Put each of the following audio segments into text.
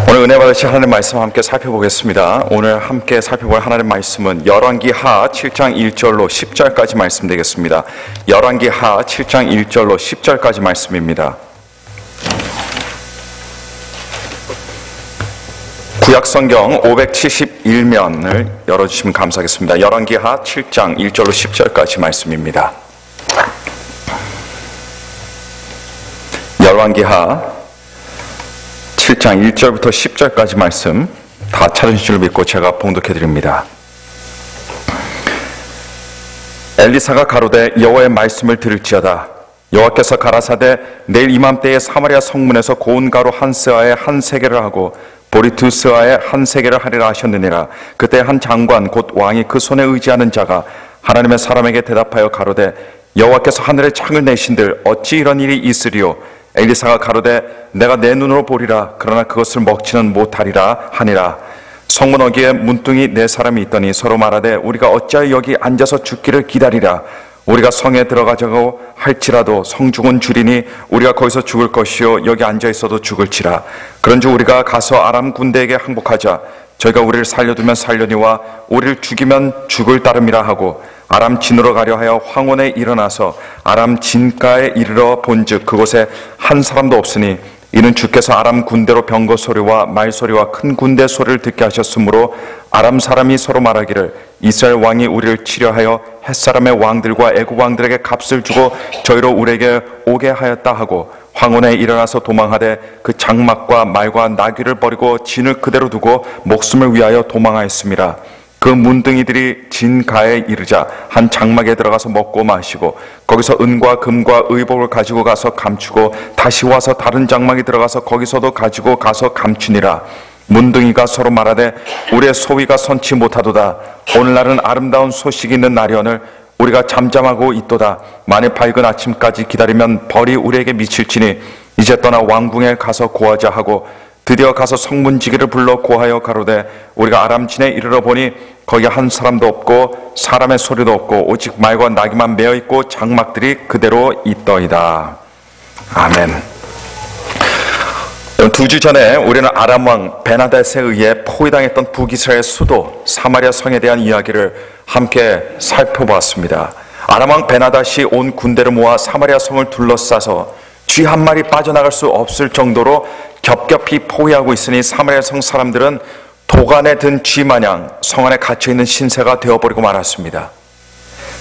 오늘 은혜 받으실 하나님의 말씀 함께 살펴보겠습니다. 오늘 함께 살펴볼 하나님의 말씀은 열왕기하 7장 1절로 10절까지 말씀 되겠습니다. 열왕기하 7장 1절로 10절까지 말씀입니다. 구약성경 571면을 열어주시면 감사하겠습니다. 열왕기하 7장 1절로 10절까지 말씀입니다. 열왕기하 7장 1절부터 10절까지 말씀 다 찾으신 줄 믿고 제가 봉독해 드립니다. 엘리사가 가로되 여호와의 말씀을 들을지어다. 여호와께서 가라사대 내일 이맘때에 사마리아 성문에서 고운 가루 한 스아에 한 세겔을 하고 보리 두 스아에 한 세겔을 하리라 하셨느니라. 그때 한 장관 곧 왕이 그 손에 의지하는 자가 하나님의 사람에게 대답하여 가로되 여호와께서 하늘에 창을 내신들 어찌 이런 일이 있으리요. 엘리사가 가로되 내가 내 눈으로 보리라. 그러나 그것을 먹지는 못하리라 하니라. 성문 어귀에 문둥이 네 사람이 있더니 서로 말하되 우리가 어찌하여 여기 앉아서 죽기를 기다리라. 우리가 성에 들어가자고 할지라도 성중은 주리니 우리가 거기서 죽을 것이요 여기 앉아 있어도 죽을지라. 그런즉 우리가 가서 아람 군대에게 항복하자. 저희가 우리를 살려두면 살려니와 우리를 죽이면 죽을 따름이라 하고 아람 진으로 가려 하여 황혼에 일어나서 아람 진가에 이르러 본즉 그곳에 한 사람도 없으니 이는 주께서 아람 군대로 병거 소리와 말 소리와 큰 군대 소리를 듣게 하셨으므로 아람 사람이 서로 말하기를 이스라엘 왕이 우리를 치려하여 햇사람의 왕들과 애굽 왕들에게 값을 주고 저희로 우리에게 오게 하였다 하고 황혼에 일어나서 도망하되 그 장막과 말과 나귀를 버리고 진을 그대로 두고 목숨을 위하여 도망하였습니다. 그 문둥이들이 진가에 이르자 한 장막에 들어가서 먹고 마시고 거기서 은과 금과 의복을 가지고 가서 감추고 다시 와서 다른 장막에 들어가서 거기서도 가지고 가서 감추니라. 문둥이가 서로 말하되 우리의 소위가 선치 못하도다. 오늘날은 아름다운 소식이 있는 날이오늘 우리가 잠잠하고 있도다. 만일 밝은 아침까지 기다리면 벌이 우리에게 미칠지니 이제 떠나 왕궁에 가서 고하자 하고 드디어 가서 성문지기를 불러 고하여 가로되 우리가 아람진에 이르러 보니 거기 한 사람도 없고 사람의 소리도 없고 오직 말과 나귀만 메어 있고 장막들이 그대로 있더이다. 아멘. 2주 전에 우리는 아람 왕 베나닷에 의해 포위당했던 북이스라엘 수도 사마리아 성에 대한 이야기를 함께 살펴보았습니다. 아람 왕 베나닷이 온 군대를 모아 사마리아 성을 둘러싸서 쥐 한 마리 빠져나갈 수 없을 정도로 겹겹이 포위하고 있으니 사마리아 성 사람들은 도간에 든 쥐 마냥 성 안에 갇혀있는 신세가 되어버리고 말았습니다.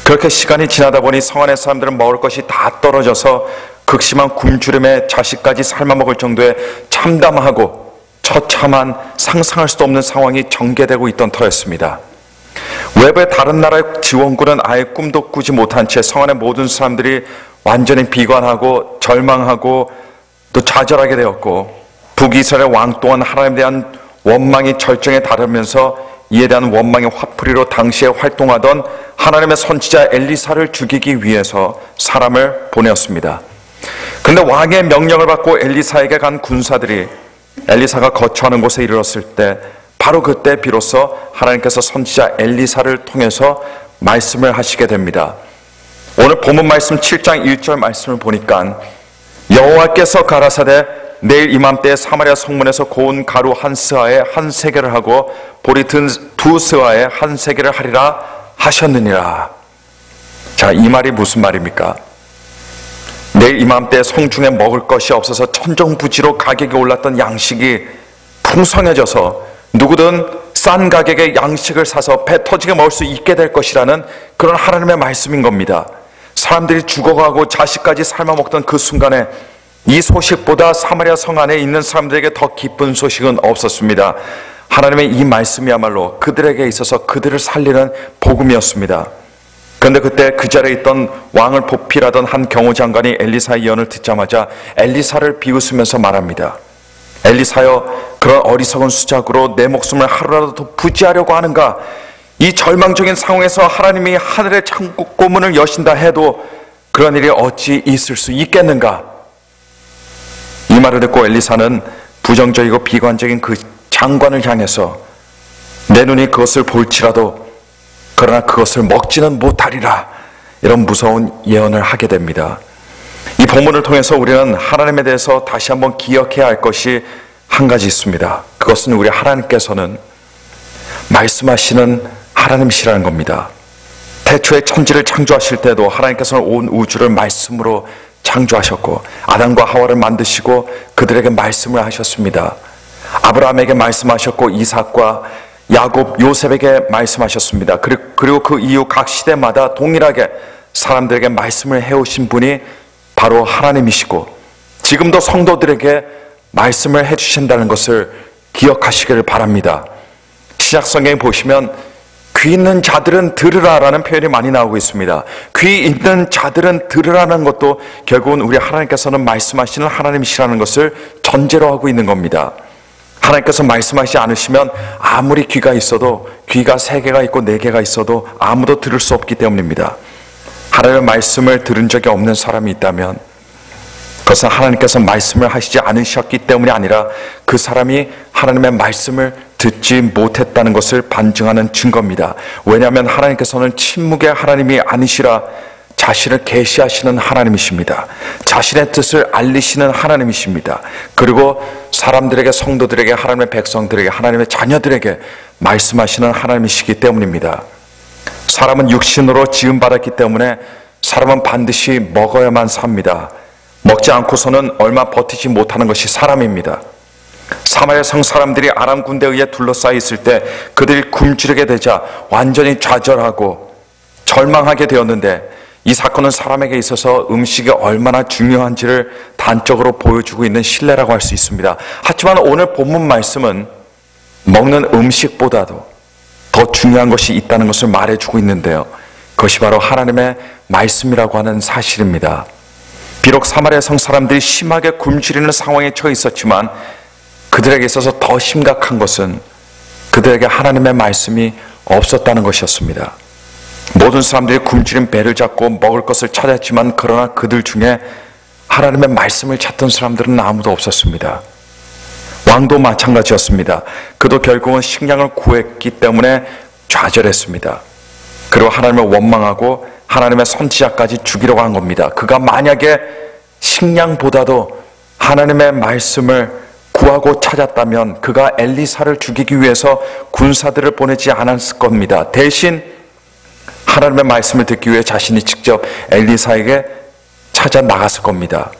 그렇게 시간이 지나다 보니 성 안의 사람들은 먹을 것이 다 떨어져서 극심한 굶주림에 자식까지 삶아먹을 정도의 참담하고 처참한 상상할 수도 없는 상황이 전개되고 있던 터였습니다. 외부의 다른 나라의 지원군은 아예 꿈도 꾸지 못한 채 성 안의 모든 사람들이 완전히 비관하고 절망하고 또 좌절하게 되었고 북이스라엘 왕 또한 하나님에 대한 원망이 절정에 달하면서 이에 대한 원망의 화풀이로 당시에 활동하던 하나님의 선지자 엘리사를 죽이기 위해서 사람을 보내었습니다. 그런데 왕의 명령을 받고 엘리사에게 간 군사들이 엘리사가 거처하는 곳에 이르렀을 때 바로 그때 비로소 하나님께서 선지자 엘리사를 통해서 말씀을 하시게 됩니다. 오늘 본문 말씀 7장 1절 말씀을 보니까 여호와께서 가라사대 내일 이맘때에 사마리아 성문에서 고운 가루 한 스아에 한 세겔을 하고 보리 두 스아에 한 세겔을 하리라 하셨느니라. 자, 이 말이 무슨 말입니까? 내일 이맘때에 성중에 먹을 것이 없어서 천정부지로 가격이 올랐던 양식이 풍성해져서 누구든 싼 가격에 양식을 사서 배 터지게 먹을 수 있게 될 것이라는 그런 하나님의 말씀인 겁니다. 사람들이 죽어가고 자식까지 삶아먹던 그 순간에 이 소식보다 사마리아 성 안에 있는 사람들에게 더 기쁜 소식은 없었습니다. 하나님의 이 말씀이야말로 그들에게 있어서 그들을 살리는 복음이었습니다. 그런데 그때 그 자리에 있던 왕을 보필하던 한 경호장관이 엘리사의 예언을 듣자마자 엘리사를 비웃으면서 말합니다. 엘리사여, 그런 어리석은 수작으로 내 목숨을 하루라도 더 부지하려고 하는가? 이 절망적인 상황에서 하나님이 하늘의 창고문을 여신다 해도 그런 일이 어찌 있을 수 있겠는가? 이 말을 듣고 엘리사는 부정적이고 비관적인 그 장관을 향해서 내 눈이 그것을 볼지라도 그러나 그것을 먹지는 못하리라, 이런 무서운 예언을 하게 됩니다. 이 본문을 통해서 우리는 하나님에 대해서 다시 한번 기억해야 할 것이 한 가지 있습니다. 그것은 우리 하나님께서는 말씀하시는 하나님이시라는 겁니다. 태초에 천지를 창조하실 때도 하나님께서는 온 우주를 말씀으로 창조하셨고 아담과 하와를 만드시고 그들에게 말씀을 하셨습니다. 아브라함에게 말씀하셨고 이삭과 야곱, 요셉에게 말씀하셨습니다. 그리고 그 이후 각 시대마다 동일하게 사람들에게 말씀을 해오신 분이 바로 하나님이시고 지금도 성도들에게 말씀을 해주신다는 것을 기억하시기를 바랍니다. 신약성경에 보시면 귀 있는 자들은 들으라라는 표현이 많이 나오고 있습니다. 귀 있는 자들은 들으라는 것도 결국은 우리 하나님께서는 말씀하시는 하나님이시라는 것을 전제로 하고 있는 겁니다. 하나님께서 말씀하시지 않으시면 아무리 귀가 있어도 귀가 3개가 있고 4개가 있어도 아무도 들을 수 없기 때문입니다. 하나님의 말씀을 들은 적이 없는 사람이 있다면 그것은 하나님께서 말씀을 하시지 않으셨기 때문이 아니라 그 사람이 하나님의 말씀을 듣지 못했다는 것을 반증하는 증거입니다. 왜냐하면 하나님께서는 침묵의 하나님이 아니시라 자신을 계시하시는 하나님이십니다. 자신의 뜻을 알리시는 하나님이십니다. 그리고 사람들에게, 성도들에게, 하나님의 백성들에게, 하나님의 자녀들에게 말씀하시는 하나님이시기 때문입니다. 사람은 육신으로 지음받았기 때문에 사람은 반드시 먹어야만 삽니다. 먹지 않고서는 얼마 버티지 못하는 것이 사람입니다. 사마리아 성 사람들이 아람 군대에 의해 둘러싸여 있을 때 그들이 굶주리게 되자 완전히 좌절하고 절망하게 되었는데 이 사건은 사람에게 있어서 음식이 얼마나 중요한지를 단적으로 보여주고 있는 신뢰라고 할 수 있습니다. 하지만 오늘 본문 말씀은 먹는 음식보다도 더 중요한 것이 있다는 것을 말해주고 있는데요. 그것이 바로 하나님의 말씀이라고 하는 사실입니다. 비록 사마리아 성 사람들이 심하게 굶주리는 상황에 처해 있었지만 그들에게 있어서 더 심각한 것은 그들에게 하나님의 말씀이 없었다는 것이었습니다. 모든 사람들이 굶주린 배를 잡고 먹을 것을 찾았지만 그러나 그들 중에 하나님의 말씀을 찾던 사람들은 아무도 없었습니다. 왕도 마찬가지였습니다. 그도 결국은 식량을 구했기 때문에 좌절했습니다. 그리고 하나님을 원망하고 하나님의 선지자까지 죽이려고 한 겁니다. 그가 만약에 식량보다도 하나님의 말씀을 구하고 찾았다면 그가 엘리사를 죽이기 위해서 군사들을 보내지 않았을 겁니다. 대신 하나님의 말씀을 듣기 위해 자신이 직접 엘리사에게 찾아 나갔을 겁니다.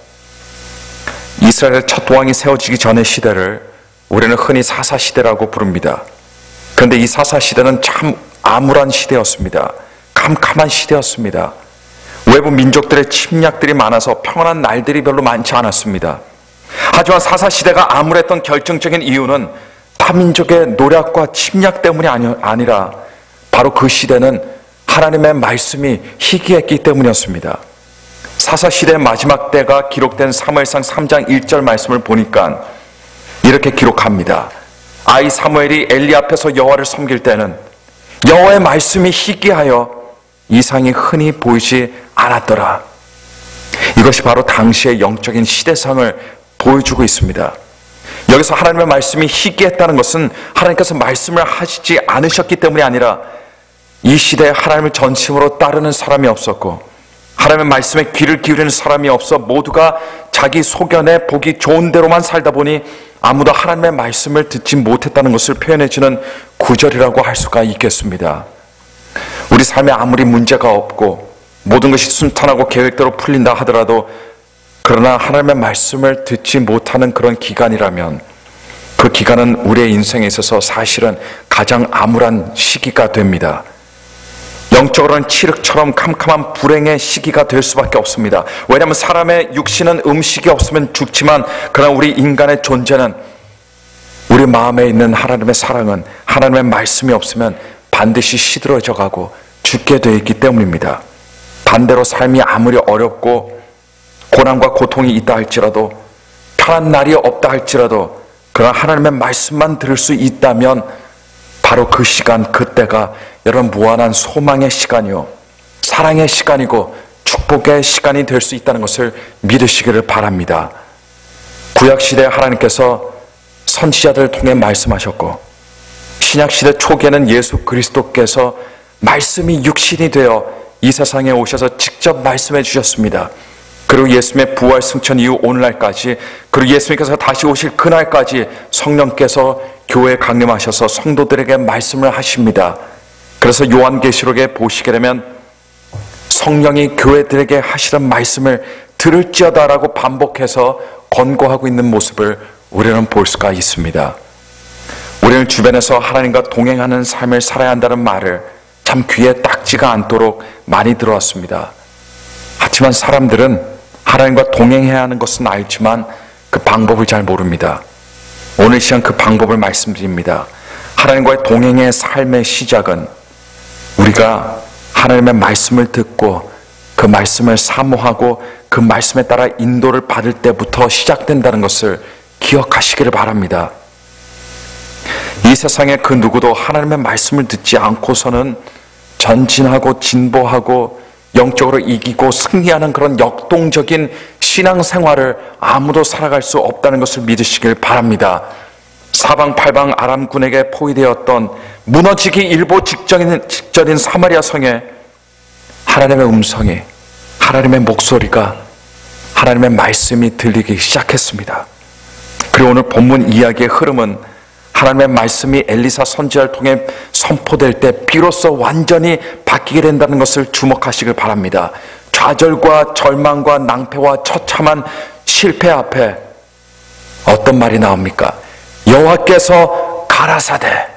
이스라엘 첫 왕이 세워지기 전의 시대를 우리는 흔히 사사시대라고 부릅니다. 그런데 이 사사시대는 참 암울한 시대였습니다. 캄캄한 시대였습니다. 외부 민족들의 침략들이 많아서 평안한 날들이 별로 많지 않았습니다. 하지만 사사시대가 암울했던 결정적인 이유는 타민족의 노략과 침략 때문이 아니라 바로 그 시대는 하나님의 말씀이 희귀했기 때문이었습니다. 사사시대의 마지막 때가 기록된 사무엘상 3장 1절 말씀을 보니까 이렇게 기록합니다. 아이 사무엘이 엘리 앞에서 여호와를 섬길 때는 여호와의 말씀이 희귀하여 이상이 흔히 보이지 않았더라. 이것이 바로 당시의 영적인 시대상을 보여주고 있습니다. 여기서 하나님의 말씀이 희귀했다는 것은 하나님께서 말씀을 하시지 않으셨기 때문이 아니라 이 시대에 하나님을 전심으로 따르는 사람이 없었고 하나님의 말씀에 귀를 기울이는 사람이 없어 모두가 자기 소견에 보기 좋은 대로만 살다 보니 아무도 하나님의 말씀을 듣지 못했다는 것을 표현해주는 구절이라고 할 수가 있겠습니다. 우리 삶에 아무리 문제가 없고 모든 것이 순탄하고 계획대로 풀린다 하더라도 그러나 하나님의 말씀을 듣지 못하는 그런 기간이라면 그 기간은 우리의 인생에 있어서 사실은 가장 암울한 시기가 됩니다. 영적으로는 칠흑처럼 캄캄한 불행의 시기가 될 수밖에 없습니다. 왜냐하면 사람의 육신은 음식이 없으면 죽지만 그러나 우리 인간의 존재는 우리 마음에 있는 하나님의 사랑은 하나님의 말씀이 없으면 반드시 시들어져 가고 죽게 되어 있기 때문입니다. 반대로 삶이 아무리 어렵고 고난과 고통이 있다 할지라도 편한 날이 없다 할지라도 그러나 하나님의 말씀만 들을 수 있다면 바로 그 시간, 그때가 여러분 무한한 소망의 시간이요 사랑의 시간이고 축복의 시간이 될 수 있다는 것을 믿으시기를 바랍니다. 구약시대 하나님께서 선지자들을 통해 말씀하셨고 신약시대 초기에는 예수 그리스도께서 말씀이 육신이 되어 이 세상에 오셔서 직접 말씀해 주셨습니다. 그리고 예수님의 부활 승천 이후 오늘날까지 그리고 예수님께서 다시 오실 그날까지 성령께서 교회에 강림하셔서 성도들에게 말씀을 하십니다. 그래서 요한계시록에 보시게 되면 성령이 교회들에게 하시는 말씀을 들을지어다라고 반복해서 권고하고 있는 모습을 우리는 볼 수가 있습니다. 우리는 주변에서 하나님과 동행하는 삶을 살아야 한다는 말을 참 귀에 딱지가 않도록 많이 들어왔습니다. 하지만 사람들은 하나님과 동행해야 하는 것은 알지만 그 방법을 잘 모릅니다. 오늘 시간 그 방법을 말씀드립니다. 하나님과의 동행의 삶의 시작은 우리가 하나님의 말씀을 듣고 그 말씀을 사모하고 그 말씀에 따라 인도를 받을 때부터 시작된다는 것을 기억하시기를 바랍니다. 이 세상에 그 누구도 하나님의 말씀을 듣지 않고서는 전진하고 진보하고 영적으로 이기고 승리하는 그런 역동적인 신앙생활을 아무도 살아갈 수 없다는 것을 믿으시길 바랍니다. 사방팔방 아람군에게 포위되었던 무너지기 일보 직전인 사마리아 성에 하나님의 음성이, 하나님의 목소리가, 하나님의 말씀이 들리기 시작했습니다. 그리고 오늘 본문 이야기의 흐름은 하나님의 말씀이 엘리사 선지자를 통해 선포될 때 비로소 완전히 바뀌게 된다는 것을 주목하시길 바랍니다. 좌절과 절망과 낭패와 처참한 실패 앞에 어떤 말이 나옵니까? 여호와께서 가라사대,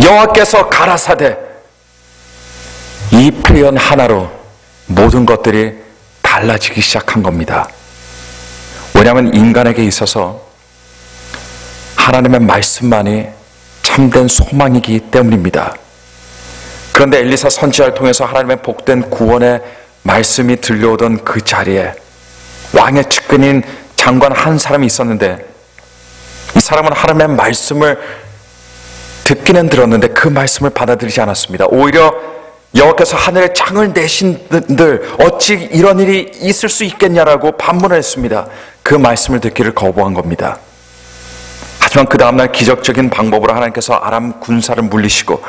여호와께서 가라사대. 이 표현 하나로 모든 것들이 달라지기 시작한 겁니다. 왜냐하면 인간에게 있어서 하나님의 말씀만이 참된 소망이기 때문입니다. 그런데 엘리사 선지자를 통해서 하나님의 복된 구원의 말씀이 들려오던 그 자리에 왕의 측근인 장관 한 사람이 있었는데, 이 사람은 하나님의 말씀을 듣기는 들었는데 그 말씀을 받아들이지 않았습니다. 오히려 여호와께서 하늘에 창을 내신들 어찌 이런 일이 있을 수 있겠냐라고 반문을 했습니다. 그 말씀을 듣기를 거부한 겁니다. 하지만 그 다음날 기적적인 방법으로 하나님께서 아람 군사를 물리시고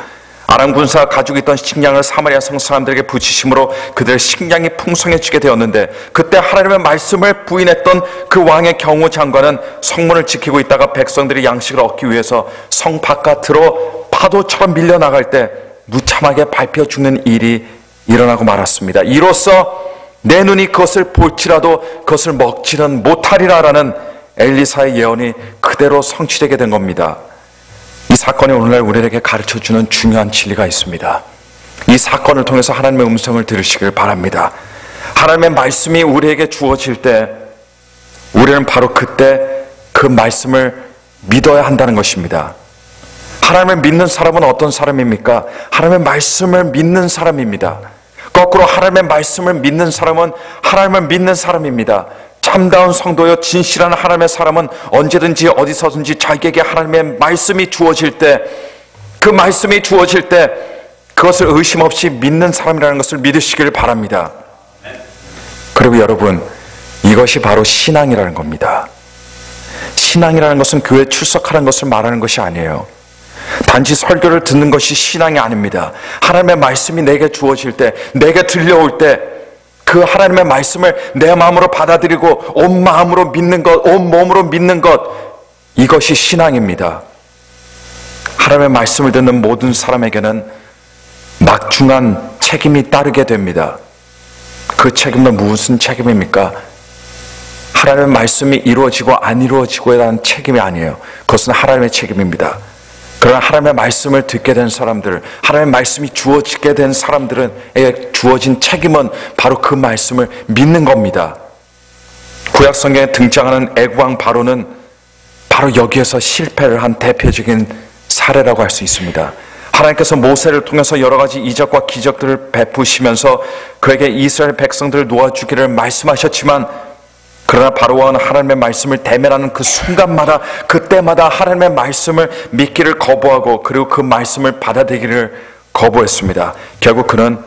아람 군사가 가지고 있던 식량을 사마리아 성 사람들에게 부치심으로 그들의 식량이 풍성해지게 되었는데, 그때 하나님의 말씀을 부인했던 그 왕의 경호 장관은 성문을 지키고 있다가 백성들이 양식을 얻기 위해서 성 바깥으로 파도처럼 밀려나갈 때 무참하게 밟혀 죽는 일이 일어나고 말았습니다. 이로써 내 눈이 그것을 볼지라도 그것을 먹지는 못하리라라는 엘리사의 예언이 그대로 성취되게 된 겁니다. 이 사건이 오늘날 우리에게 가르쳐주는 중요한 진리가 있습니다. 이 사건을 통해서 하나님의 음성을 들으시길 바랍니다. 하나님의 말씀이 우리에게 주어질 때 우리는 바로 그때 그 말씀을 믿어야 한다는 것입니다. 하나님을 믿는 사람은 어떤 사람입니까? 하나님의 말씀을 믿는 사람입니다. 거꾸로 하나님의 말씀을 믿는 사람은 하나님을 믿는 사람입니다. 참다운 성도여 진실한 하나님의 사람은 언제든지 어디서든지 자기에게 하나님의 말씀이 주어질 때, 그 말씀이 주어질 때 그것을 의심 없이 믿는 사람이라는 것을 믿으시길 바랍니다. 그리고 여러분, 이것이 바로 신앙이라는 겁니다. 신앙이라는 것은 교회에 출석하는 것을 말하는 것이 아니에요. 단지 설교를 듣는 것이 신앙이 아닙니다. 하나님의 말씀이 내게 주어질 때, 내게 들려올 때 그 하나님의 말씀을 내 마음으로 받아들이고 온 마음으로 믿는 것, 온 몸으로 믿는 것, 이것이 신앙입니다. 하나님의 말씀을 듣는 모든 사람에게는 막중한 책임이 따르게 됩니다. 그 책임은 무슨 책임입니까? 하나님의 말씀이 이루어지고 안 이루어지고에 대한 책임이 아니에요. 그것은 하나님의 책임입니다. 그러나 하나님의 말씀을 듣게 된 사람들, 하나님의 말씀이 주어지게 된 사람들에게 주어진 책임은 바로 그 말씀을 믿는 겁니다. 구약 성경에 등장하는 애국왕 바로는 바로 여기에서 실패를 한 대표적인 사례라고 할 수 있습니다. 하나님께서 모세를 통해서 여러 가지 이적과 기적들을 베푸시면서 그에게 이스라엘 백성들을 놓아주기를 말씀하셨지만, 그러나 바로와 하나님의 말씀을 대면하는 그 순간마다, 그때마다 하나님의 말씀을 믿기를 거부하고 그리고 그 말씀을 받아들이기를 거부했습니다. 결국 그는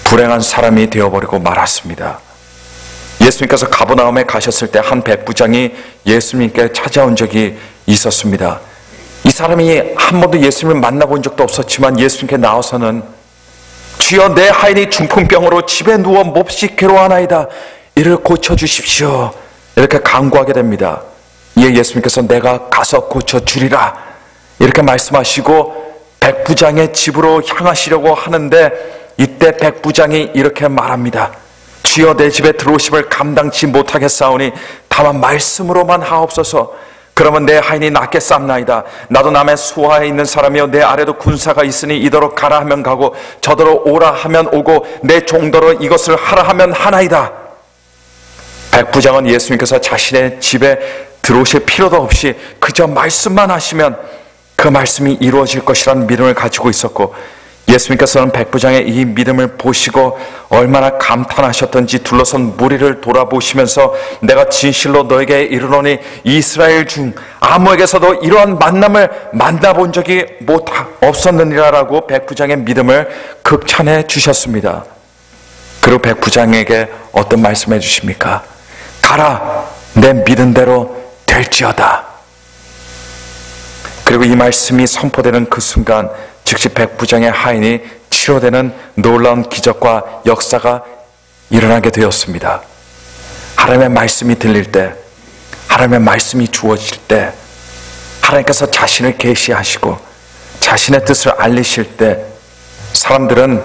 불행한 사람이 되어버리고 말았습니다. 예수님께서 가버나움에 가셨을 때 한 백부장이 예수님께 찾아온 적이 있었습니다. 이 사람이 한 번도 예수님을 만나본 적도 없었지만 예수님께 나와서는 주여, 내 하인이 중풍병으로 집에 누워 몹시 괴로워하나이다, 이를 고쳐주십시오, 이렇게 간구하게 됩니다. 이에 예수님께서 내가 가서 고쳐주리라 이렇게 말씀하시고 백부장의 집으로 향하시려고 하는데, 이때 백부장이 이렇게 말합니다. 주여, 내 집에 들어오심을 감당치 못하겠사오니 다만 말씀으로만 하옵소서. 그러면 내 하인이 낫겠사옵나이다. 나도 남의 수하에 있는 사람이요 내 아래도 군사가 있으니 이더러 가라 하면 가고 저더러 오라 하면 오고 내 종더러 이것을 하라 하면 하나이다. 백부장은 예수님께서 자신의 집에 들어오실 필요도 없이 그저 말씀만 하시면 그 말씀이 이루어질 것이라는 믿음을 가지고 있었고, 예수님께서는 백부장의 이 믿음을 보시고 얼마나 감탄하셨던지 둘러선 무리를 돌아보시면서 내가 진실로 너에게 이르노니 이스라엘 중 아무에게서도 이러한 만남을 만나본 적이 없었느니라라고 백부장의 믿음을 극찬해 주셨습니다. 그리고 백부장에게 어떤 말씀해 주십니까? 가라, 내 믿은 대로 될지어다. 그리고 이 말씀이 선포되는 그 순간 즉시 백부장의 하인이 치료되는 놀라운 기적과 역사가 일어나게 되었습니다. 하나님의 말씀이 들릴 때, 하나님의 말씀이 주어질 때, 하나님께서 자신을 계시하시고 자신의 뜻을 알리실 때 사람들은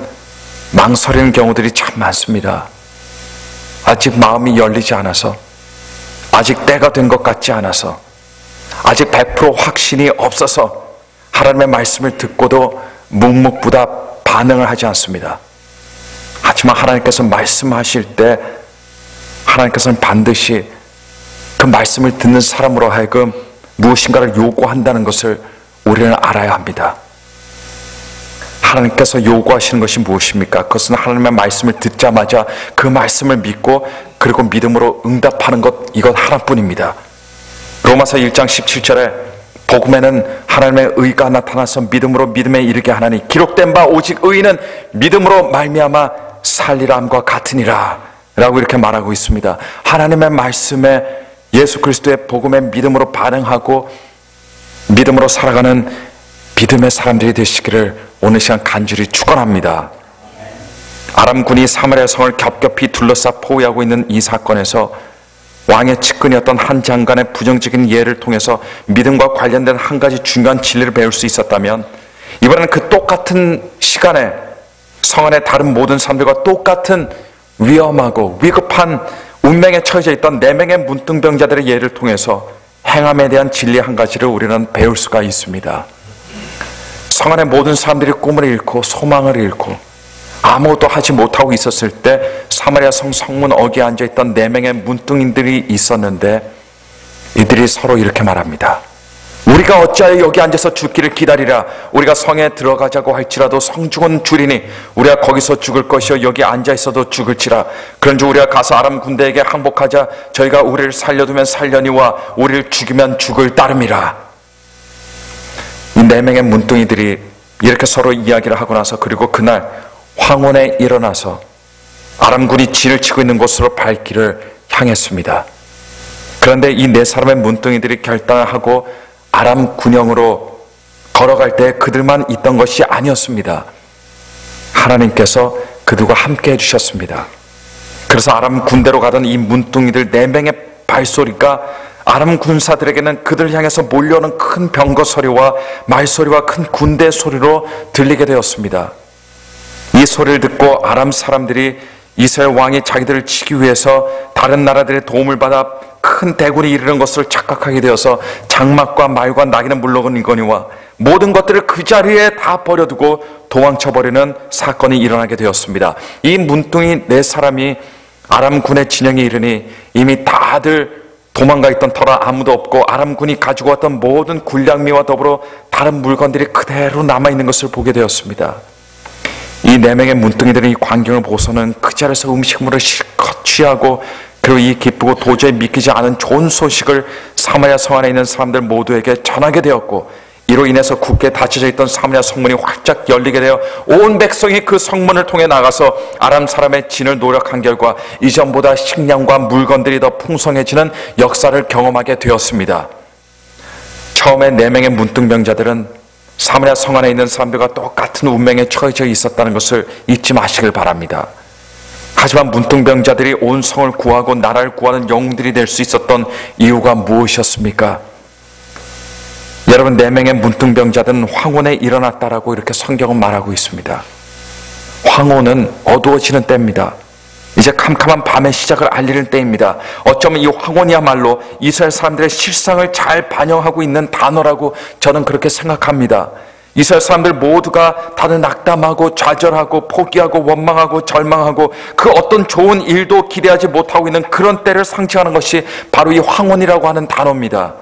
망설이는 경우들이 참 많습니다. 아직 마음이 열리지 않아서, 아직 때가 된 것 같지 않아서, 아직 100% 확신이 없어서 하나님의 말씀을 듣고도 묵묵부답 반응을 하지 않습니다. 하지만 하나님께서 말씀하실 때 하나님께서는 반드시 그 말씀을 듣는 사람으로 하여금 무엇인가를 요구한다는 것을 우리는 알아야 합니다. 하나님께서 요구하시는 것이 무엇입니까? 그것은 하나님의 말씀을 듣자마자 그 말씀을 믿고 그리고 믿음으로 응답하는 것, 이것 하나뿐입니다. 로마서 1장 17절에 복음에는 하나님의 의가 나타나서 믿음으로 믿음에 이르게 하나니 기록된 바 오직 의인은 믿음으로 말미암아 살리라 함과 같으니라 라고 이렇게 말하고 있습니다. 하나님의 말씀에, 예수 그리스도의 복음에 믿음으로 반응하고 믿음으로 살아가는 믿음의 사람들이 되시기를 오늘 시간 간절히 축원합니다. 아람군이 사마리아 성을 겹겹이 둘러싸 포위하고 있는 이 사건에서 왕의 측근이었던 한 장관의 부정적인 예를 통해서 믿음과 관련된 한 가지 중요한 진리를 배울 수 있었다면, 이번에는 그 똑같은 시간에 성 안의 다른 모든 사람들과 똑같은 위험하고 위급한 운명에 처해져 있던 4명의 문둥병자들의 예를 통해서 행함에 대한 진리 한 가지를 우리는 배울 수가 있습니다. 성 안의 모든 사람들이 꿈을 잃고 소망을 잃고 아무것도 하지 못하고 있었을 때 사마리아 성 성문 어귀에 앉아있던 4명의 문둥이들이 있었는데, 이들이 서로 이렇게 말합니다. 우리가 어찌하여 여기 앉아서 죽기를 기다리라. 우리가 성에 들어가자고 할지라도 성중은 줄이니 우리가 거기서 죽을 것이요 여기 앉아있어도 죽을지라. 그런즉 우리가 가서 아람 군대에게 항복하자. 저희가 우리를 살려두면 살려니와 우리를 죽이면 죽을 따름이라. 이 4명의 문둥이들이 이렇게 서로 이야기를 하고 나서, 그리고 그날 황혼에 일어나서 아람군이 진을 치고 있는 곳으로 발길을 향했습니다. 그런데 이 4사람의 문둥이들이 결단을 하고 아람 군영으로 걸어갈 때 그들만 있던 것이 아니었습니다. 하나님께서 그들과 함께 해주셨습니다. 그래서 아람 군대로 가던 이 문둥이들 4명의 발소리가 아람 군사들에게는 그들 향해서 몰려오는 큰 병거 소리와 말소리와 큰 군대 소리로 들리게 되었습니다. 이 소리를 듣고 아람 사람들이 이스라엘 왕이 자기들을 치기 위해서 다른 나라들의 도움을 받아 큰 대군이 이르는 것을 착각하게 되어서 장막과 말과 나귀는 물론이거니와 모든 것들을 그 자리에 다 버려두고 도망쳐버리는 사건이 일어나게 되었습니다. 이 문둥이 4사람이 아람군의 진영에 이르니 이미 다들 도망가 있던 터라 아무도 없고 아람군이 가지고 왔던 모든 군량미와 더불어 다른 물건들이 그대로 남아있는 것을 보게 되었습니다. 이 4명의 문둥이들은 이 광경을 보고서는 그 자리에서 음식물을 실컷 취하고, 그리고 이 기쁘고 도저히 믿기지 않은 좋은 소식을 사마리아 성 안에 있는 사람들 모두에게 전하게 되었고, 이로 인해서 굳게 닫혀져 있던 사마리아 성문이 활짝 열리게 되어 온 백성이 그 성문을 통해 나가서 아람 사람의 진을 노력한 결과 이전보다 식량과 물건들이 더 풍성해지는 역사를 경험하게 되었습니다. 처음에 4명의 문둥병자들은 사마리아 성 안에 있는 사람들과 똑같은 운명에 처해져 있었다는 것을 잊지 마시길 바랍니다. 하지만 문둥병자들이 온 성을 구하고 나라를 구하는 영웅들이 될 수 있었던 이유가 무엇이었습니까? 여러분, 4명의 문둥병자들은 황혼에 일어났다라고 이렇게 성경은 말하고 있습니다. 황혼은 어두워지는 때입니다. 이제 캄캄한 밤의 시작을 알리는 때입니다. 어쩌면 이 황혼이야말로 이스라엘 사람들의 실상을 잘 반영하고 있는 단어라고 저는 그렇게 생각합니다. 이스라엘 사람들 모두가 다들 낙담하고 좌절하고 포기하고 원망하고 절망하고 그 어떤 좋은 일도 기대하지 못하고 있는 그런 때를 상징하는 것이 바로 이 황혼이라고 하는 단어입니다.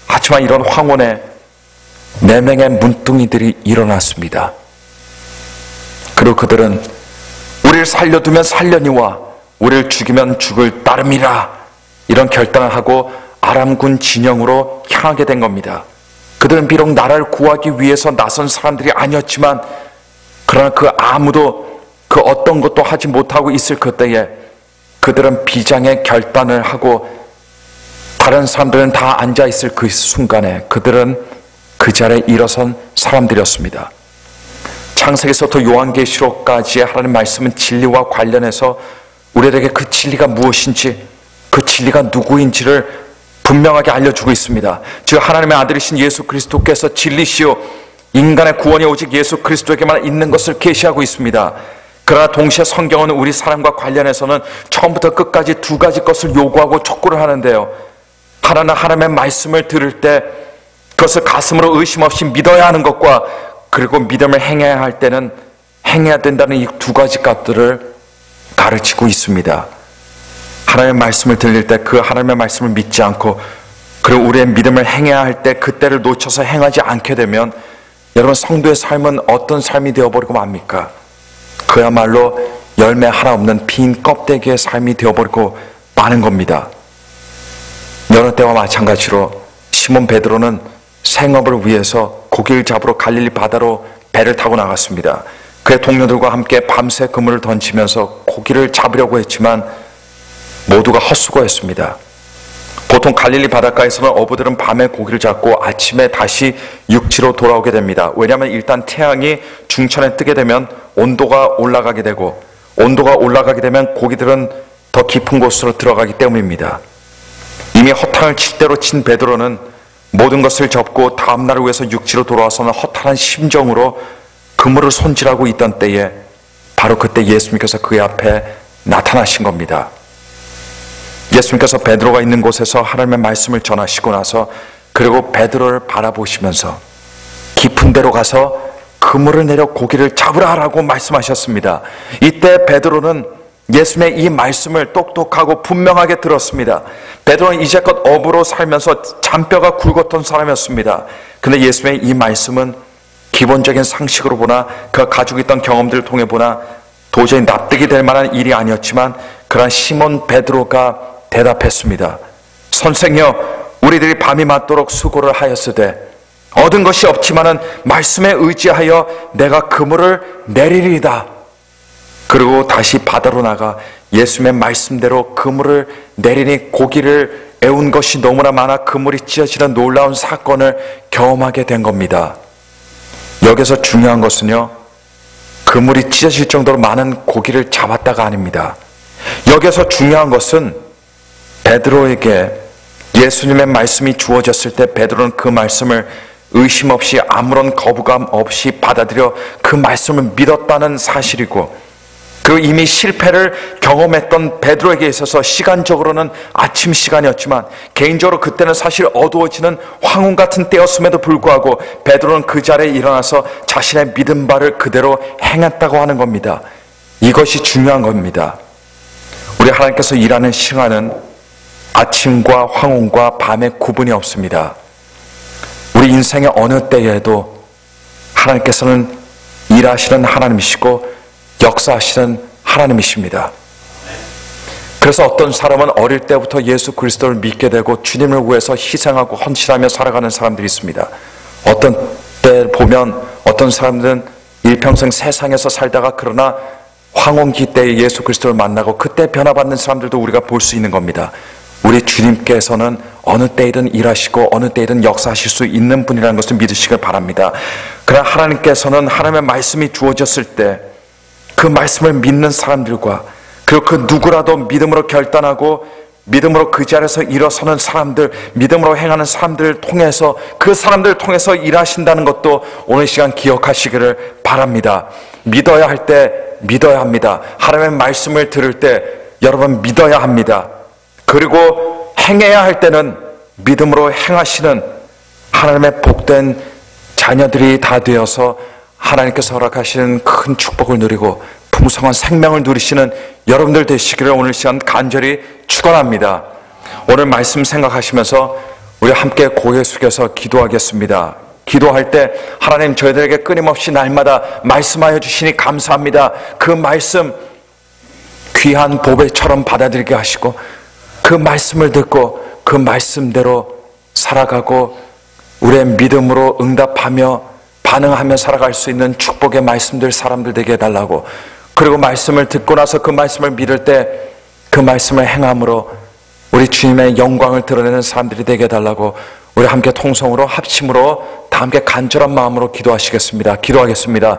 하지만 이런 황혼에 4명의 문둥이들이 일어났습니다. 그리고 그들은 우리를 살려두면 살려니와 우리를 죽이면 죽을 따름이라, 이런 결단을 하고 아람군 진영으로 향하게 된 겁니다. 그들은 비록 나라를 구하기 위해서 나선 사람들이 아니었지만, 그러나 그 아무도 그 어떤 것도 하지 못하고 있을 그때에 그들은 비장의 결단을 하고 다른 사람들은 다 앉아있을 그 순간에 그들은 그 자리에 일어선 사람들이었습니다. 창세기서부터 요한계시록까지의 하나님의 말씀은 진리와 관련해서 우리에게 그 진리가 무엇인지, 그 진리가 누구인지를 분명하게 알려주고 있습니다. 즉 하나님의 아들이신 예수 그리스도께서 진리시요 인간의 구원이 오직 예수 그리스도에게만 있는 것을 계시하고 있습니다. 그러나 동시에 성경은 우리 사람과 관련해서는 처음부터 끝까지 2가지 것을 요구하고 촉구를 하는데요. 하나는 하나님의 말씀을 들을 때 그것을 가슴으로 의심 없이 믿어야 하는 것과, 그리고 믿음을 행해야 할 때는 행해야 된다는 이 2가지 것들을 가르치고 있습니다. 하나님의 말씀을 들릴 때 그 하나님의 말씀을 믿지 않고, 그리고 우리의 믿음을 행해야 할 때 그때를 놓쳐서 행하지 않게 되면 여러분, 성도의 삶은 어떤 삶이 되어버리고 맙니까? 그야말로 열매 하나 없는 빈 껍데기의 삶이 되어버리고 마는 겁니다. 여러 때와 마찬가지로 시몬 베드로는 생업을 위해서 고기를 잡으러 갈릴리 바다로 배를 타고 나갔습니다. 그의 동료들과 함께 밤새 그물을 던지면서 고기를 잡으려고 했지만 모두가 헛수고였습니다. 보통 갈릴리 바닷가에서는 어부들은 밤에 고기를 잡고 아침에 다시 육지로 돌아오게 됩니다. 왜냐하면 일단 태양이 중천에 뜨게 되면 온도가 올라가게 되고, 온도가 올라가게 되면 고기들은 더 깊은 곳으로 들어가기 때문입니다. 이미 허탕을 칠 대로 친 베드로는 모든 것을 접고 다음날을 위해서 육지로 돌아와서는 허탈한 심정으로 그물을 손질하고 있던 때에 바로 그때 예수님께서 그의 앞에 나타나신 겁니다. 예수님께서 베드로가 있는 곳에서 하나님의 말씀을 전하시고 나서, 그리고 베드로를 바라보시면서 깊은 데로 가서 그물을 내려 고기를 잡으라라고 말씀하셨습니다. 이때 베드로는 예수님의 이 말씀을 똑똑하고 분명하게 들었습니다. 베드로는 이제껏 어부로 살면서 잔뼈가 굵었던 사람이었습니다. 그런데 예수님의 이 말씀은 기본적인 상식으로 보나, 그가 가지고 있던 경험들을 통해 보나 도저히 납득이 될 만한 일이 아니었지만, 그러한 시몬 베드로가 대답했습니다. 선생여, 우리들이 밤이 맞도록 수고를 하였으되 얻은 것이 없지만은 말씀에 의지하여 내가 그물을 내리리이다. 그리고 다시 바다로 나가 예수님의 말씀대로 그물을 내리니 고기를 애운 것이 너무나 많아 그물이 찢어지는 놀라운 사건을 경험하게 된 겁니다. 여기서 중요한 것은요, 그물이 찢어질 정도로 많은 고기를 잡았다가 아닙니다. 여기서 중요한 것은 베드로에게 예수님의 말씀이 주어졌을 때 베드로는 그 말씀을 의심 없이 아무런 거부감 없이 받아들여 그 말씀을 믿었다는 사실이고, 그 이미 실패를 경험했던 베드로에게 있어서 시간적으로는 아침 시간이었지만 개인적으로 그때는 사실 어두워지는 황혼 같은 때였음에도 불구하고 베드로는 그 자리에 일어나서 자신의 믿은 바를 그대로 행했다고 하는 겁니다. 이것이 중요한 겁니다. 우리 하나님께서 일하는 시간은 아침과 황혼과 밤의 구분이 없습니다. 우리 인생의 어느 때에도 하나님께서는 일하시는 하나님이시고 역사하시는 하나님이십니다. 그래서 어떤 사람은 어릴 때부터 예수 그리스도를 믿게 되고 주님을 위해서 희생하고 헌신하며 살아가는 사람들이 있습니다. 어떤 때 보면 어떤 사람들은 일평생 세상에서 살다가 그러나 황혼기 때에 예수 그리스도를 만나고 그때 변화받는 사람들도 우리가 볼 수 있는 겁니다. 우리 주님께서는 어느 때이든 일하시고 어느 때이든 역사하실 수 있는 분이라는 것을 믿으시길 바랍니다. 그러나 하나님께서는 하나님의 말씀이 주어졌을 때 그 말씀을 믿는 사람들과, 그리고 그 누구라도 믿음으로 결단하고 믿음으로 그 자리에서 일어서는 사람들, 믿음으로 행하는 사람들을 통해서 그 사람들을 통해서 일하신다는 것도 오늘 시간 기억하시기를 바랍니다. 믿어야 할 때 믿어야 합니다. 하나님의 말씀을 들을 때 여러분 믿어야 합니다. 그리고 행해야 할 때는 믿음으로 행하시는 하나님의 복된 자녀들이 다 되어서 하나님께서 허락하시는 큰 축복을 누리고 풍성한 생명을 누리시는 여러분들 되시기를 오늘 시간 간절히 축원합니다. 오늘 말씀 생각하시면서 우리 함께 고개 숙여서 기도하겠습니다. 기도할 때 하나님 저희들에게 끊임없이 날마다 말씀하여 주시니 감사합니다. 그 말씀 귀한 보배처럼 받아들이게 하시고 그 말씀을 듣고 그 말씀대로 살아가고 우리의 믿음으로 응답하며 반응하며 살아갈 수 있는 축복의 말씀들 사람들 되게 해달라고, 그리고 말씀을 듣고 나서 그 말씀을 믿을 때 그 말씀을 행함으로 우리 주님의 영광을 드러내는 사람들이 되게 해달라고 우리 함께 통성으로 합심으로 다 함께 간절한 마음으로 기도하시겠습니다. 기도하겠습니다.